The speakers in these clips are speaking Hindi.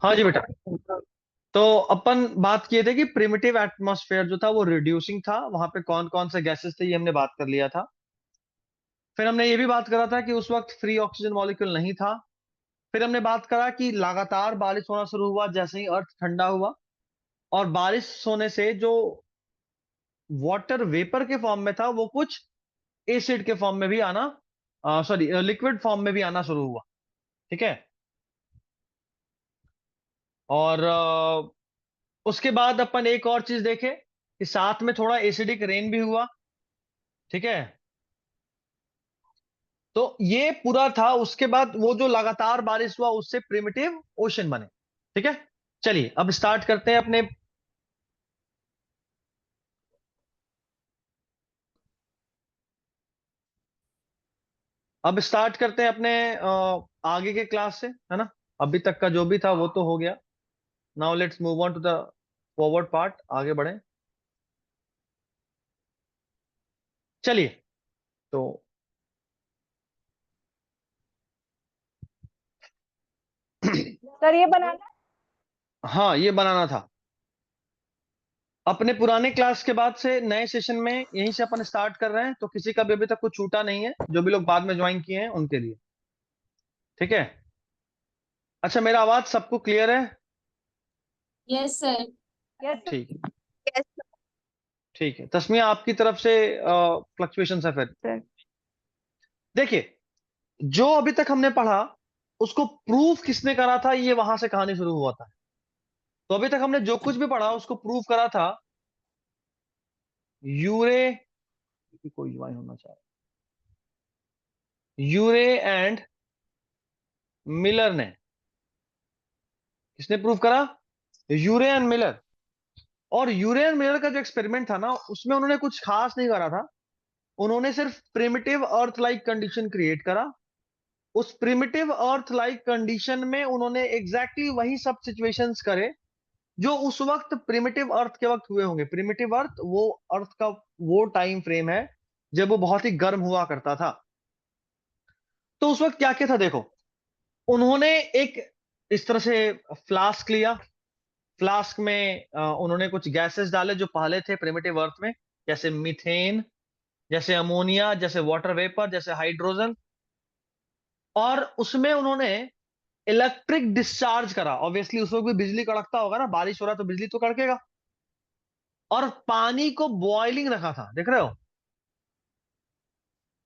हाँ जी बेटा। तो अपन बात किए थे कि प्रिमिटिव एटमॉस्फेयर जो था वो रिड्यूसिंग था, वहां पे कौन कौन से गैसेस थे ये हमने बात कर लिया था। फिर हमने ये भी बात करा था कि उस वक्त फ्री ऑक्सीजन मॉलिक्यूल नहीं था। फिर हमने बात करा कि लगातार बारिश होना शुरू हुआ जैसे ही अर्थ ठंडा हुआ, और बारिश होने से जो वाटर वेपर के फॉर्म में था वो कुछ एसिड के फॉर्म में भी आना, सॉरी लिक्विड फॉर्म में भी आना शुरू हुआ। ठीक है। और उसके बाद अपन एक और चीज देखे कि साथ में थोड़ा एसिडिक रेन भी हुआ। ठीक है। तो ये पूरा था। उसके बाद वो जो लगातार बारिश हुआ उससे प्रिमिटिव ओशन बने। ठीक है। चलिए अब स्टार्ट करते हैं अपने। अब स्टार्ट करते हैं अपने आगे के क्लास से, है ना। अभी तक का जो भी था वो तो हो गया। Now let's move on to the forward part, आगे बढ़े। चलिए। तो सर ये बनाना। हाँ, ये बनाना था। अपने पुराने क्लास के बाद से नए सेशन में यहीं से अपन स्टार्ट कर रहे हैं, तो किसी का भी अभी तक कुछ छूटा नहीं है, जो भी लोग बाद में ज्वाइन किए हैं उनके लिए। ठीक है। अच्छा, मेरा आवाज सबको क्लियर है? Yes sir. यस ठीक है। यस ठीक है, तस्मिया आपकी तरफ से फ्लक्चुएशन है फिर। सर। देखिए, जो अभी तक हमने पढ़ा उसको प्रूफ किसने करा था, ये वहां से कहानी शुरू हुआ था। तो अभी तक हमने जो कुछ भी पढ़ा उसको प्रूफ करा था यूरे, कोई ज्वाइन होना चाहे, यूरे एंड मिलर ने। किसने प्रूफ करा? यूरे एंड मिलर। और यूरे एंड मिलर का जो एक्सपेरिमेंट था ना, उसमें उन्होंने कुछ खास नहीं करा था। उन्होंने सिर्फ primitive earth like condition create करा। उस प्रिमिटिव अर्थ लाइक कंडीशन में उन्होंने एग्जैक्टली exactly वही सब सिचुएशंस करे जो उस वक्त प्रिमिटिव अर्थ के वक्त हुए होंगे। प्रिमिटिव अर्थ वो अर्थ का वो टाइम फ्रेम है जब वो बहुत ही गर्म हुआ करता था। तो उस वक्त क्या क्या था देखो। उन्होंने एक इस तरह से फ्लास्क लिया। फ्लास्क में उन्होंने कुछ गैसेस डाले जो पहले थे प्रिमिटिव अर्थ में, जैसे मीथेन, जैसे अमोनिया, जैसे वाटर वेपर, जैसे हाइड्रोजन। और उसमें उन्होंने इलेक्ट्रिक डिस्चार्ज करा। ऑब्वियसली उस वक्त भी बिजली कड़कता होगा ना, बारिश हो रहा है तो बिजली तो कड़केगा। और पानी को बॉइलिंग रखा था, देख रहे हो।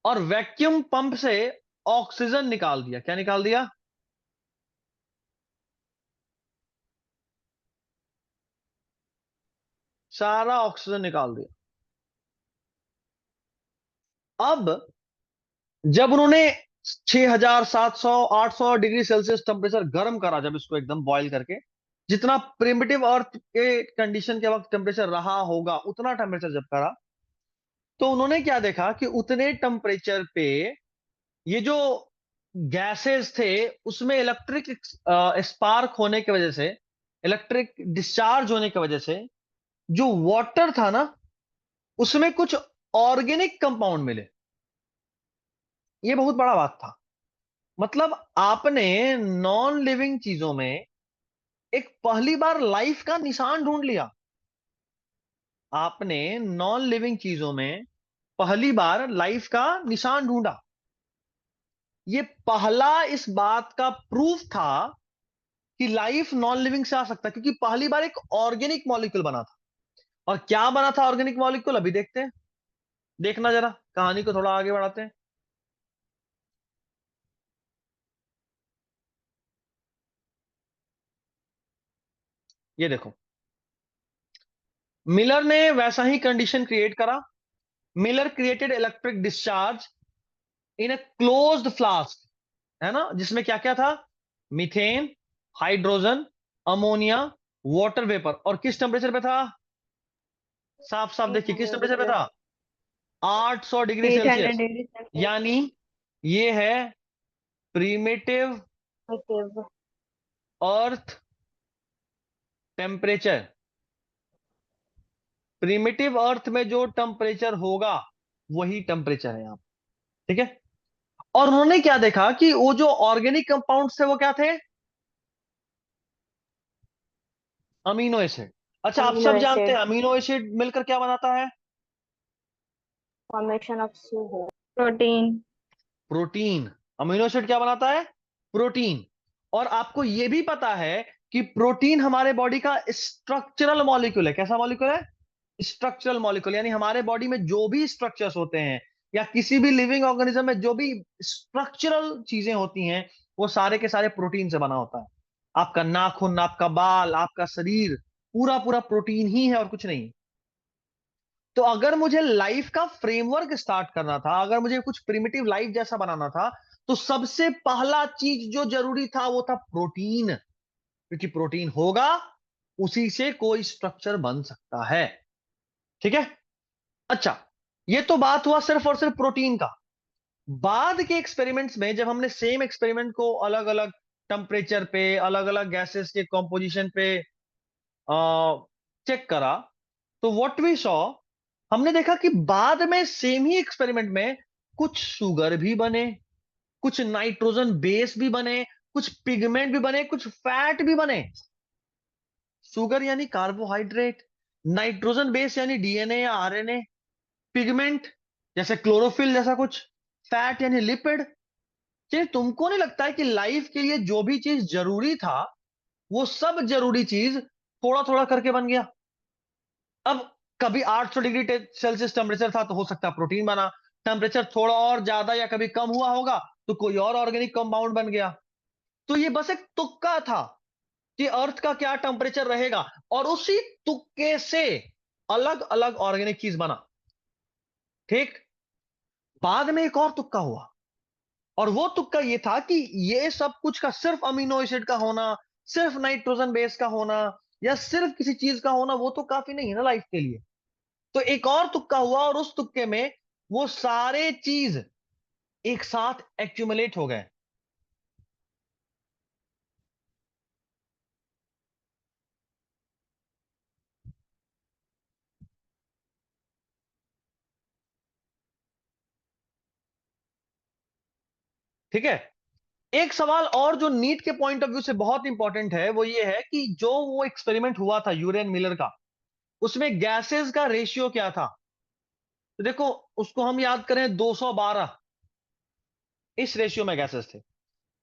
और वैक्यूम पंप से ऑक्सीजन निकाल दिया। क्या निकाल दिया? सारा ऑक्सीजन निकाल दिया। अब जब उन्होंने 6,000, 700, 800 डिग्री सेल्सियस टेम्परेचर गर्म करा, जब इसको एकदम बॉईल करके, जितना प्रिमिटिव अर्थ के कंडीशन के वक्त टेम्परेचर रहा होगा उतना टेम्परेचर जब करा, तो उन्होंने क्या देखा कि उतने टेम्परेचर पे ये जो गैसेस थे उसमें इलेक्ट्रिक स्पार्क होने की वजह से, इलेक्ट्रिक डिस्चार्ज होने की वजह से, जो वाटर था ना उसमें कुछ ऑर्गेनिक कंपाउंड मिले। ये बहुत बड़ा बात था। मतलब आपने नॉन लिविंग चीजों में एक पहली बार लाइफ का निशान ढूंढ लिया। आपने नॉन लिविंग चीजों में पहली बार लाइफ का निशान ढूंढा। ये पहला इस बात का प्रूफ था कि लाइफ नॉन लिविंग से आ सकता है, क्योंकि पहली बार एक ऑर्गेनिक मॉलिक्यूल बना था। और क्या बना था ऑर्गेनिक मॉलिक्यूल, अभी देखते हैं। देखना जरा, कहानी को थोड़ा आगे बढ़ाते हैं। ये देखो, मिलर ने वैसा ही कंडीशन क्रिएट करा। Miller created electric discharge in a closed flask, है ना, जिसमें क्या क्या था? Methane, hydrogen, ammonia, water vapour. और किस टेम्परेचर पे था? साफ साफ देखिए, किस टेम्परेचर पे था? 800 डिग्री 800 सेल्सियस। Degree Celsius. यानी ये है प्रीमेटिव अर्थ टेम्परेचर। प्रीमिटिव अर्थ में जो टेम्परेचर होगा वही टेम्परेचर है यहाँ। ठीक है। और उन्होंने क्या देखा कि वो जो ऑर्गेनिक कंपाउंड्स थे वो क्या थे? Amino acid. अच्छा, आप अमीनो सब जानते एसिड, हैं अमीनो एसिड मिलकर क्या बनाता है? Formation of sugar, protein. Protein. Amino acid क्या बनाता है? प्रोटीन। और आपको यह भी पता है कि प्रोटीन हमारे बॉडी का स्ट्रक्चरल मॉलिक्यूल है। कैसा मॉलिक्यूल है? Structural molecule. यानी हमारे बॉडी में जो भी स्ट्रक्चर्स होते हैं या किसी भी लिविंग ऑर्गेनिज्म में जो भी स्ट्रक्चरल चीजें होती हैं, वो सारे के सारे प्रोटीन से बना होता है। आपका नाखून, आपका बाल, आपका शरीर, पूरा पूरा प्रोटीन ही है और कुछ नहीं। तो अगर मुझे लाइफ का फ्रेमवर्क स्टार्ट करना था, अगर मुझे कुछ प्रिमिटिव लाइफ जैसा बनाना था, तो सबसे पहला चीज जो जरूरी था वो था प्रोटीन। क्योंकि प्रोटीन होगा, उसी से कोई स्ट्रक्चर बन सकता है। ठीक है। अच्छा, ये तो बात हुआ सिर्फ और सिर्फ प्रोटीन का। बाद के एक्सपेरिमेंट्स में जब हमने सेम एक्सपेरिमेंट को अलग अलग टेम्परेचर पे, अलग अलग गैसेस के कॉम्पोजिशन पे चेक करा, तो व्हाट वी सॉ, हमने देखा कि बाद में सेम ही एक्सपेरिमेंट में कुछ शुगर भी बने, कुछ नाइट्रोजन बेस भी बने, कुछ पिगमेंट भी बने, कुछ फैट भी बने। शुगर यानी कार्बोहाइड्रेट, नाइट्रोजन बेस यानी डीएनए या आरएनए, पिगमेंट जैसे क्लोरोफिल जैसा कुछ, फैट यानी लिपिड। क्या तुमको नहीं लगता है कि लाइफ के लिए जो भी चीज जरूरी था, वो सब जरूरी चीज थोड़ा थोड़ा करके बन गया? अब कभी 800 डिग्री सेल्सियस टेम्परेचर था तो हो सकता है प्रोटीन बना। टेम्परेचर थोड़ा और ज्यादा या कभी कम हुआ होगा तो कोई और ऑर्गेनिक कंपाउंड बन गया। तो ये बस एक तुक्का था कि अर्थ का क्या टेम्परेचर रहेगा, और उसी तुक्के से अलग अलग ऑर्गेनिक चीज बना। ठीक। बाद में एक और तुक्का हुआ, और वो तुक्का ये था कि ये सब कुछ का सिर्फ अमीनो एसिड का होना, सिर्फ नाइट्रोजन बेस का होना, या सिर्फ किसी चीज का होना, वो तो काफी नहीं है ना लाइफ के लिए। तो एक और तुक्का हुआ, और उस तुक्के में वो सारे चीज एक साथ एक्यूमुलेट हो गए। ठीक है। एक सवाल और जो नीट के पॉइंट ऑफ व्यू से बहुत इंपॉर्टेंट है, वो ये है कि जो वो एक्सपेरिमेंट हुआ था यूरेन मिलर का, उसमें गैसेस का रेशियो क्या था? तो देखो, उसको हम याद करें 212, इस रेशियो में गैसेस थे।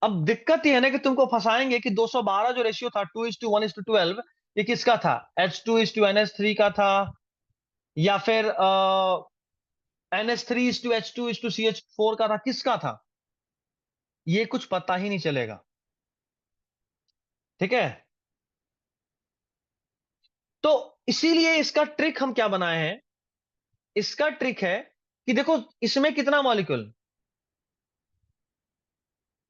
अब दिक्कत यह है ना कि तुमको फंसाएंगे कि 212 जो रेशियो था 2:1:12, ये किसका था? H2:NH3 का था, या फिर NH3:H2:CH4 का था? किसका था? ये कुछ पता ही नहीं चलेगा। ठीक है। तो इसीलिए इसका ट्रिक हम क्या बनाए हैं? इसका ट्रिक है कि देखो, इसमें कितना मॉलिक्यूल?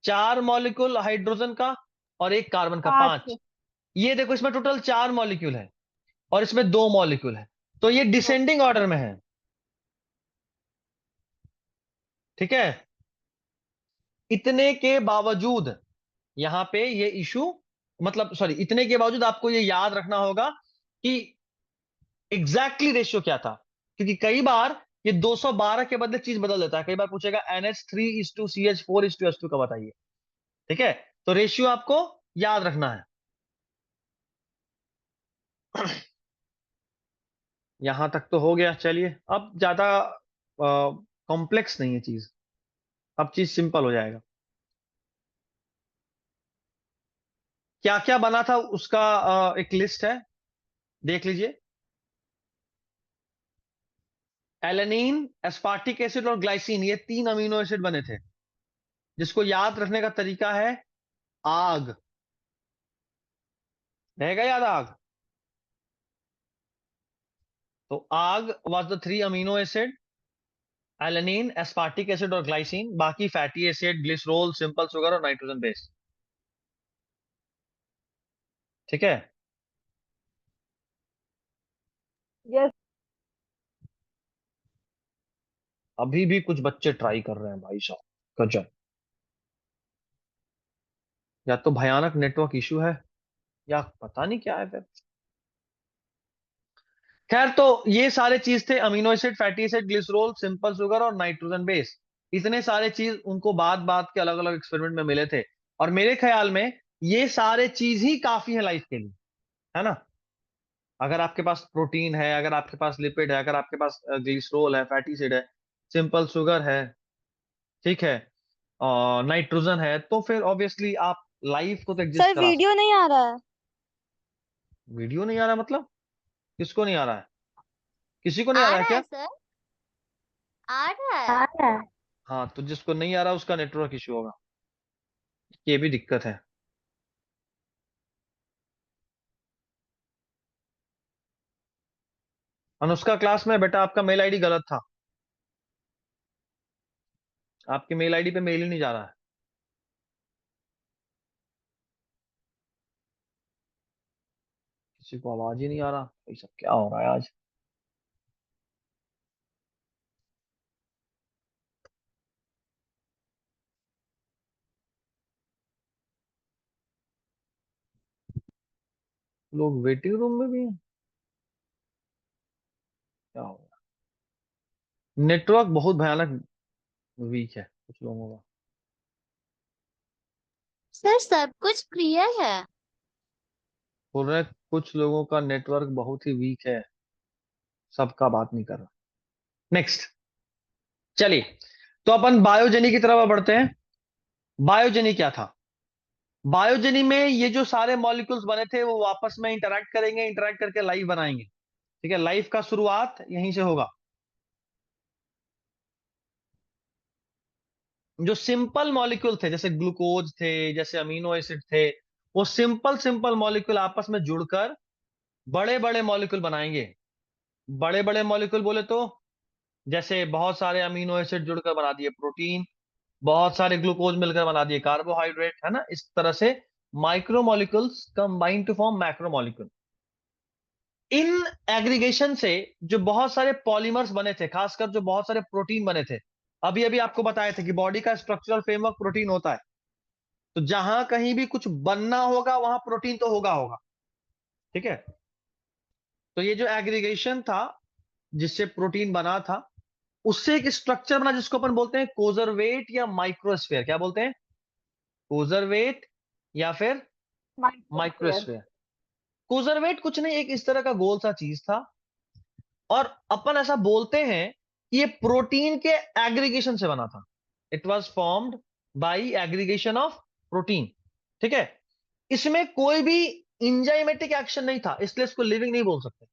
4 मॉलिक्यूल हाइड्रोजन का और एक कार्बन का, 5। 5। ये देखो, इसमें टोटल 4 मॉलिक्यूल है और इसमें 2 मॉलिक्यूल है। तो ये डिसेंडिंग ऑर्डर में है। ठीक है। इतने के बावजूद यहां पे ये इशू, मतलब सॉरी, इतने के बावजूद आपको ये याद रखना होगा कि एग्जैक्टली रेशियो क्या था। क्योंकि कई बार ये 212 के बदले चीज बदल देता है। कई बार पूछेगा NH3:CH4:H2 का बताइए। ठीक है। तो रेशियो आपको याद रखना है। यहां तक तो हो गया। चलिए, अब ज्यादा कॉम्प्लेक्स नहीं है चीज, अब चीज सिंपल हो जाएगा। क्या क्या बना था उसका एक लिस्ट है, देख लीजिए। एलेनिन, एस्पार्टिक एसिड और ग्लाइसिन, ये 3 अमीनो एसिड बने थे, जिसको याद रखने का तरीका है आग। रहेगा याद आग? तो आग was the 3 amino acid, alanine, aspartic acid और ग्लाइसिन। बाकी fatty acid, glycerol, simple sugar और नाइट्रोजन बेस। ठीक है। यस। अभी भी कुछ बच्चे ट्राई कर रहे हैं भाई साहब, गजब। या तो भयानक नेटवर्क इशू है, या पता नहीं क्या है फिर। खैर, तो ये सारे चीज थे, amino acid, fatty acid, glycerol, simple sugar और नाइट्रोजन बेस। इतने सारे चीज उनको बात बात के अलग अलग एक्सपेरिमेंट में मिले थे। और मेरे ख्याल में ये सारे चीज ही काफी है लाइफ के लिए, है ना? अगर आपके पास प्रोटीन है, अगर आपके पास लिपिड है, अगर आपके पास ग्लिसरॉल है, फैटी एसिड है, सिंपल शुगर है, ठीक है, और नाइट्रोजन है, तो फिर ऑब्वियसली आप लाइफ को तो एग्जिस्ट सर करा वीडियो सकते नहीं आ रहा है। हो। वीडियो नहीं आ रहा मतलब? किसको नहीं आ रहा है? किसी को नहीं आ आ रहा है रहा क्या? है सर, आ रहा आ है। रहा है। हाँ, तो जिसको नहीं आ रहा उसका नेटवर्क इश्यू होगा, ये भी दिक्कत है। अनुष्का क्लास में बेटा आपका मेल आईडी गलत था, आपके मेल आईडी पे मेल ही नहीं जा रहा है। किसी को आवाज ही नहीं आ रहा, ये सब क्या हो रहा है आज? लोग वेटिंग रूम में भी हैं, क्या हो रहा है? नेटवर्क बहुत भयानक वीक है कुछ लोगों का। सर सब कुछ क्लियर है। बोल रहे हैं कुछ लोगों का नेटवर्क बहुत ही वीक है, सबका बात नहीं कर रहा। नेक्स्ट, चलिए, तो अपन बायोजेनी की तरफ बढ़ते हैं। बायोजेनी क्या था? बायोजेनी में ये जो सारे मॉलिक्यूल्स बने थे वो आपस में इंटरैक्ट करेंगे, इंटरैक्ट करके लाइफ बनाएंगे, ठीक है। लाइफ का शुरुआत यहीं से होगा। जो सिंपल मॉलिक्यूल थे, जैसे ग्लूकोज थे, जैसे अमीनो एसिड थे, वो सिंपल सिंपल मॉलिक्यूल आपस में जुड़कर बड़े बड़े मॉलिक्यूल बनाएंगे। बड़े बड़े मॉलिक्यूल बोले तो जैसे बहुत सारे अमीनो एसिड जुड़कर बना दिए प्रोटीन, बहुत सारे ग्लूकोज मिलकर बना दिए कार्बोहाइड्रेट, है ना। इस तरह से micro molecules combine to form macro molecule. इन एग्रीगेशन से जो बहुत सारे पॉलीमर्स बने थे, खासकर जो बहुत सारे प्रोटीन बने थे, अभी अभी आपको बताया था कि बॉडी का स्ट्रक्चरल फ्रेमवर्क प्रोटीन होता है, तो जहां कहीं भी कुछ बनना होगा वहां प्रोटीन तो होगा होगा, ठीक है। तो ये जो एग्रीगेशन था जिससे प्रोटीन बना था, उससे एक स्ट्रक्चर बना जिसको अपन बोलते हैं कोजरवेट या माइक्रोस्फेयर। क्या बोलते हैं? कोजरवेट या फिर माइक्रोस्फीयर। माइक्रोस्फेयर। कोजरवेट कुछ नहीं, एक इस तरह का गोल सा चीज था, और अपन ऐसा बोलते हैं कि ये प्रोटीन के एग्रीगेशन से बना था। It was formed by aggregation of protein, ठीक है। इसमें कोई भी इंजाइमेटिक एक्शन नहीं था, इसलिए इसको लिविंग नहीं बोल सकते,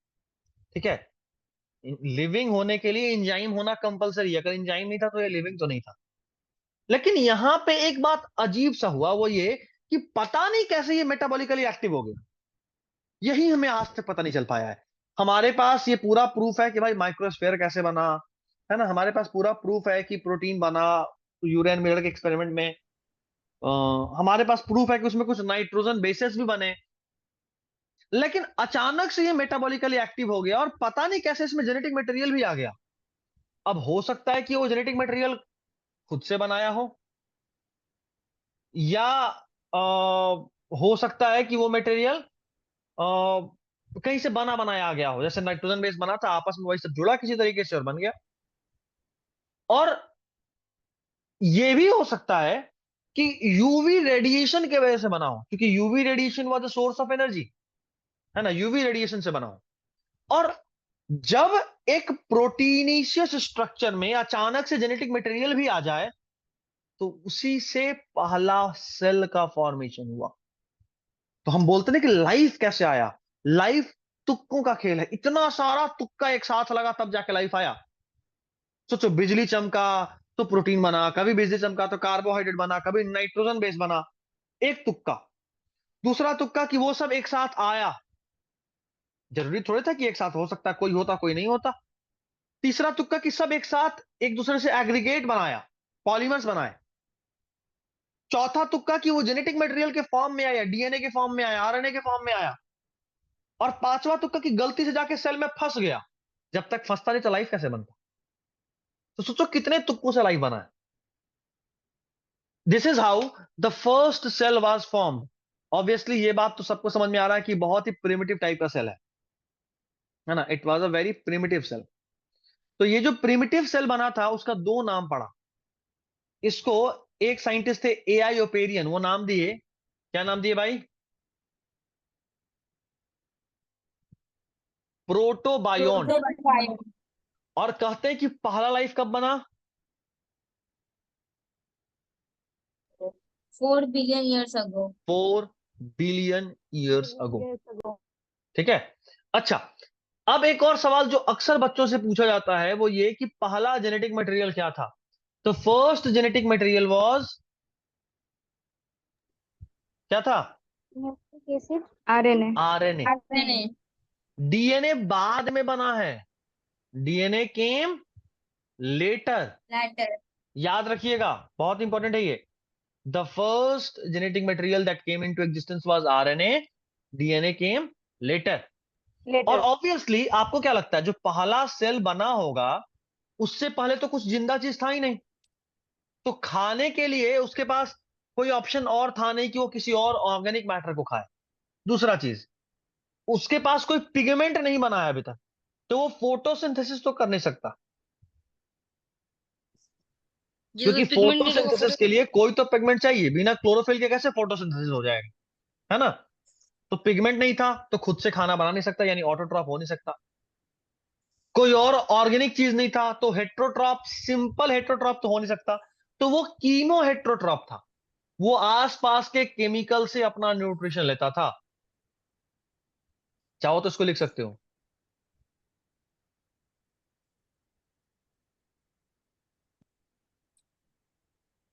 ठीक है। लिविंग होने के लिए इंजाइम होना कंपलसरी है, अगर इंजाइम नहीं था तो ये लिविंग तो नहीं था। लेकिन यहां पे एक बात अजीब सा हुआ, वो ये कि पता नहीं कैसे ये मेटाबॉलिकली एक्टिव हो गया, यही हमें आज तक पता नहीं चल पाया है। हमारे पास ये पूरा प्रूफ है कि भाई माइक्रोस्फेयर कैसे बना, है ना, हमारे पास पूरा प्रूफ है कि प्रोटीन बना यूरेन मिलर के एक्सपेरिमेंट में। अ, हमारे पास प्रूफ है कि उसमें कुछ नाइट्रोजन बेसेस भी बने, लेकिन अचानक से ये मेटाबॉलिकली एक्टिव हो गया और पता नहीं कैसे इसमें जेनेटिक मटेरियल भी आ गया। अब हो सकता है कि वो जेनेटिक मटेरियल खुद से बनाया हो, या हो सकता है कि वो मटेरियल कहीं से बना बनाया आ गया हो, जैसे नाइट्रोजन बेस बना था, आपस में वही सब जुड़ा किसी तरीके से और बन गया। और ये भी हो सकता है कि यूवी रेडिएशन के वजह से बना हो, क्योंकि UV radiation was the source of energy, है ना, यूवी रेडिएशन से बना हो। और जब एक प्रोटीनिशियस स्ट्रक्चर में अचानक से जेनेटिक मटेरियल भी आ जाए, तो उसी से पहला सेल का फॉर्मेशन हुआ। तो हम बोलते ना कि लाइफ कैसे आया। लाइफ तुक्कों का खेल है, इतना सारा तुक्का एक साथ लगा तब जाके लाइफ आया। सोचो, बिजली चमका तो प्रोटीन बना, कभी बिजली चमका तो कार्बोहाइड्रेट बना, कभी नाइट्रोजन बेस बना, एक तुक्का। दूसरा तुक्का कि वो सब एक साथ आया, जरूरी थोड़ी था कि एक साथ हो सकता, कोई होता कोई नहीं होता। तीसरा तुक्का कि सब एक साथ एक दूसरे से एग्रीगेट बनाया, पॉलीमर्स बनाए। चौथा तुक्का कि वो जेनेटिक मटेरियल के फॉर्म में आया, डीएनए के फॉर्म में आया, आरएनए के फॉर्म में आया। और पांचवा तुक्का कि गलती से जाके सेल में फंस गया, जब तक फंसता नहीं तो लाइफ कैसे बनता। तो सोचो कितने तुक्कों से लाइफ बना है। This is how the first cell was formed. Obviously ये बात तो सबको समझ में आ रहा है कि बहुत ही प्रिमिटिव टाइप का सेल है ना, it was a very primitive cell. तो ये जो प्रिमिटिव सेल बना था उसका दो नाम पड़ा इसको। एक साइंटिस्ट थे एआई ओपेरियन, वो नाम दिए, क्या नाम दिए भाई? प्रोटोबायोन। Protobiont. और कहते हैं कि पहला लाइफ कब बना? 4 billion years ago. 4 billion years ago. Years ago. ठीक है। अच्छा, अब एक और सवाल जो अक्सर बच्चों से पूछा जाता है वो ये कि पहला जेनेटिक मटेरियल क्या था? तो फर्स्ट जेनेटिक मटेरियल वाज, क्या था? Nucleic acid. RNA. RNA. RNA. DNA बाद में बना है, डीएनए केम लेटर। Later. याद रखिएगा, बहुत इंपॉर्टेंट है ये। The first genetic material that came into existence was RNA, DNA came later. और Later. ऑब्वियसली आपको क्या लगता है जो पहला सेल बना होगा उससे पहले तो कुछ जिंदा चीज था ही नहीं, तो खाने के लिए उसके पास कोई ऑप्शन और था नहीं कि वो किसी और ऑर्गेनिक मैटर को खाए। दूसरा चीज, उसके पास कोई पिगमेंट नहीं बना है अभी तक, तो वो फोटोसिंथेसिस तो कर नहीं सकता, क्योंकि फोटोसिंथेसिस के लिए कोई तो पिगमेंट चाहिए, बिना क्लोरोफिल के कैसे फोटोसिंथेसिस हो जाएगा, है ना? तो पिगमेंट नहीं था तो खुद से खाना बना नहीं सकता, यानी ऑटोट्रॉप हो नहीं सकता। कोई और ऑर्गेनिक चीज नहीं था तो हेट्रोट्रॉप, सिंपल हेट्रोट्रॉप तो हो नहीं सकता, तो वो कीमो हेट्रोट्रॉप था। वो आसपास के केमिकल से अपना न्यूट्रिशन लेता था। चाहो तो इसको लिख सकते हो,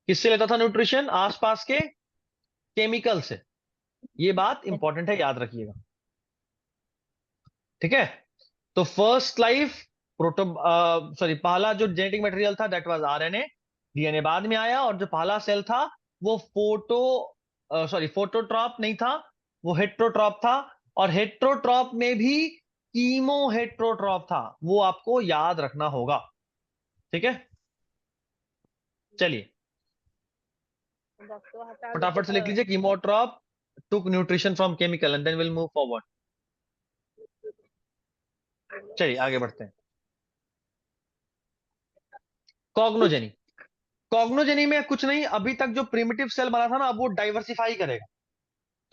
किससे लेता था न्यूट्रिशन? आसपास के केमिकल से। ये बात इंपॉर्टेंट है, याद रखिएगा। ठीक है। तो फर्स्ट लाइफ, प्रोटो सॉरी पहला जो जेनेटिक मटेरियल था दैट वाज आरएनए, डीएनए बाद में आया। और जो पहला सेल था वो फोटोट्रॉप नहीं था, वो हेट्रोट्रॉप था। और हेट्रोट्रॉप में भी कीमो हेट्रोट्रॉप था, वो आपको याद रखना होगा। ठीक है, चलिए तो हटा देते फटाफट से लिख तो लीजिए, chemotroph took nutrition from chemical and then will move forward. चलिए आगे बढ़ते हैं। कॉग्नोजेनी। कॉग्नोजेनी में कुछ नहीं, अभी तक जो प्रिमिटिव सेल बना था ना, अब वो डाइवर्सिफाई करेगा।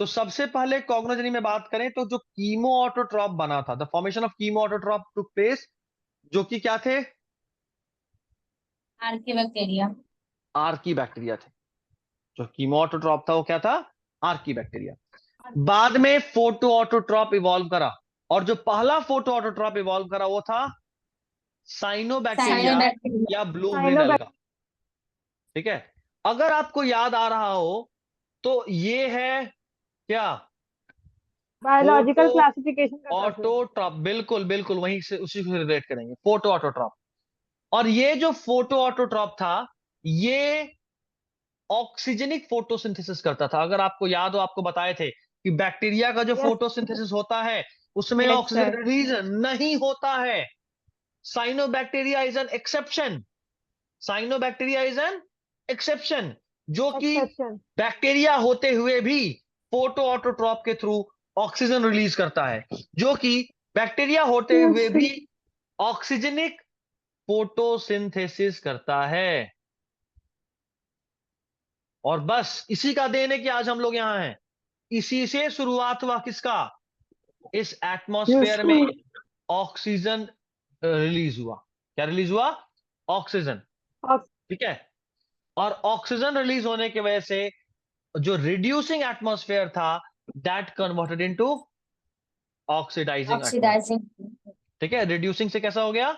तो सबसे पहले कॉग्नोजेनी में बात करें तो जो कीमो ऑटोट्रॉप बना था, the formation of chemo autotroph took place, जो कि क्या थे? Archaebacteria. आर्की बैक्टीरिया थे। जो कीमो ऑटोट्रॉप था वो क्या था? Archie bacteria. बाद में फोटो ऑटोट्रॉप इवॉल्व करा, और जो पहला फोटो ऑटोट्रॉप इवॉल्व करा वो था साइनोबैक्टीरिया Cyanobacteria. या ब्लू ग्रीन Cyanobacteria. एल्गा। ठीक है, अगर आपको याद आ रहा हो तो ये है क्या? फोटो बायोलॉजिकल क्लासिफिकेशन का प्रोसेस। ऑटोट्रॉप, बिल्कुल बिल्कुल वहीं से उसी से रिलेट करेंगे, फोटो ऑटोट्रॉप। और ये जो फोटो ऑटोट्रॉप था ये ऑक्सीजनिक फोटोसिंथेसिस करता था। अगर आपको याद हो, आपको बताए थे कि बैक्टीरिया का जो यस फोटोसिंथेसिस होता है उसमें यस ऑक्सीजन सर। रिलीज नहीं होता है। Cyanobacteria is an exception, cyanobacteria is an exception, जो कि एक्सेप्शन। बैक्टीरिया होते हुए भी फोटो ऑटोट्रॉप के थ्रू ऑक्सीजन रिलीज करता है, जो कि बैक्टीरिया होते हुए भी ऑक्सीजनिक फोटोसिंथेसिस करता है। और बस इसी का देन है कि आज हम लोग यहां हैं। इसी से शुरुआत हुआ किसका? इस एटमॉस्फेयर में ऑक्सीजन रिलीज हुआ। क्या रिलीज हुआ? ऑक्सीजन। ठीक है, और ऑक्सीजन रिलीज होने की वजह से जो रिड्यूसिंग एटमॉस्फेयर था that converted into oxidising atmosphere. Oxidizing. ठीक है, रिड्यूसिंग से कैसा हो गया?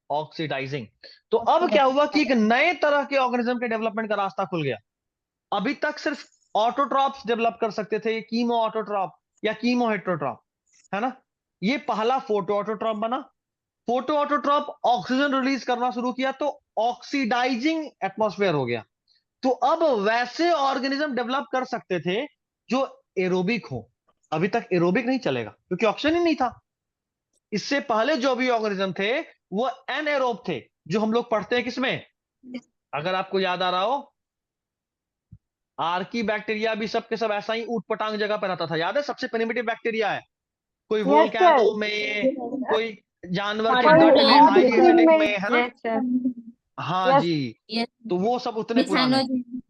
ऑक्सीडाइजिंग। तो अब क्या हुआ कि एक नए तरह के ऑर्गेनिज्म के डेवलपमेंट का रास्ता खुल गया। अभी तक सिर्फ ऑटोट्रॉप्स डेवलप कर सकते थे, कीमो ऑटोट्रॉप या कीमो हेट्रोट्रॉप, है ना? ये पहला फोटो ऑटोट्रॉप बना। फोटो ऑटोट्रॉप ऑक्सीजन रिलीज करना शुरू किया तो ऑक्सीडाइजिंग एटमॉस्फेयर हो गया। तो अब वैसे ऑर्गेनिज्म डेवलप कर सकते थे जो एरोबिक हो। अभी तक एरोबिक नहीं चलेगा क्योंकि ऑक्सीजन ही नहीं था। इससे पहले जो भी ऑर्गेनिज्म थे वो एनएरोब थे, जो हम लोग पढ़ते हैं किसमें, अगर आपको याद आ रहा हो, आर्की बैक्टीरिया भी सब के सब ऐसा ही ऊट पटांग जगह पर रहता था। याद है, सबसे प्रिमिटिव बैक्टीरिया है। कोई यस सर। वोल्केनो में, कोई जानवर के Hot गट में, spring. हाई एसिडिक में। में, है ना? Yes sir. हाँ यस। जी, Yes. तो वो सब उतने पुराने हैं। Methanogen.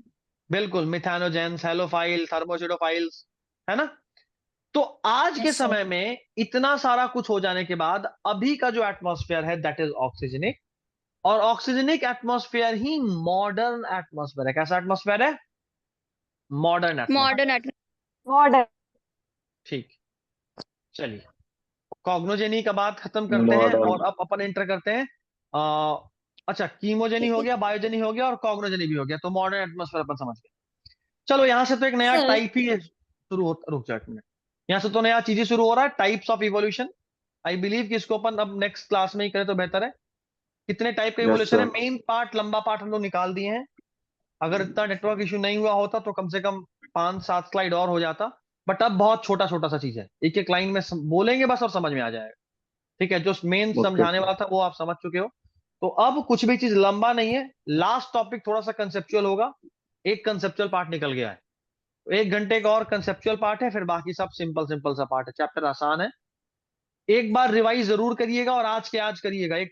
बिल्कुल, मिथानोजेंस, हेलोफाइल, थर्मोसिडोफाइल्स, है ना? तो आज के Yes, sir. समय में इतना सारा कुछ हो जाने के बाद अभी का जो एटमॉस्फेयर है दैट इज ऑक्सीजनिक, और ऑक्सीजनिक एटमॉस्फेयर ही मॉडर्न एटमॉस्फेयर है। कैसा एटमॉस्फेयर है? Modern atmosphere. Modern modern. ठीक, चलिए कॉग्नोजेनी का बात खत्म करते हैं मॉडर्न। और अब अपन एंटर करते हैं अच्छा कीमोजेनी हो गया, बायोजेनी हो गया और कॉग्नोजेनी भी हो गया, तो मॉडर्न एटमॉस्फेयर अपन समझ गए। चलो यहां से तो एक नया Sir. टाइप ही शुरू होता, रुक जाओ एक मिनट, यहां से तो नया चीज ही शुरू हो रहा है, types of evolution. I believe कि इसको अपन अब नेक्स्ट क्लास में ही करें तो बेहतर है। कितने टाइप का Yes, इवोल्यूशन है, sir. मेन पार्ट लंबा पार्ट हम लोग निकाल दिए हैं। अगर इतना नेटवर्क इश्यू नहीं हुआ होता तो कम से कम 5-7 स्लाइड और हो जाता, बट अब बहुत छोटा छोटा सा चीज है, एक एक लाइन में बोलेंगे बस और समझ में आ जाएगा। ठीक है, जो मेन Okay, समझाने sir. वाला था वो आप समझ चुके हो। तो अब कुछ भी चीज लंबा नहीं है, लास्ट टॉपिक थोड़ा सा कंसेप्चुअल होगा, एक कंसेप्चुअल पार्ट निकल गया है, तो 1 घंटे का और कंसेप्चुअल पार्ट है, फिर बाकी सब सिंपल सिंपल सा पार्ट है, चैप्टर आसान है। एक बार रिवाइज जरूर करिएगा और आज के आज करिएगा। एक